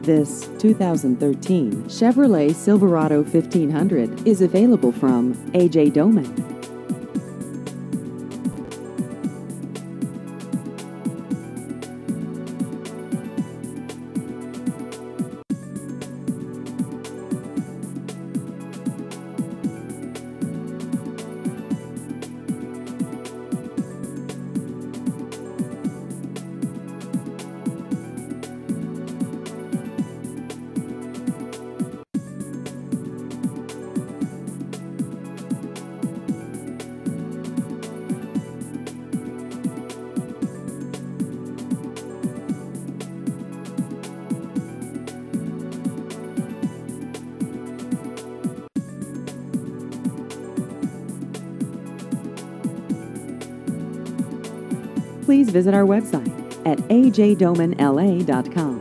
This 2013 Chevrolet Silverado 1500 is available from A.J. Doman. Please visit our website at ajdomanla.com.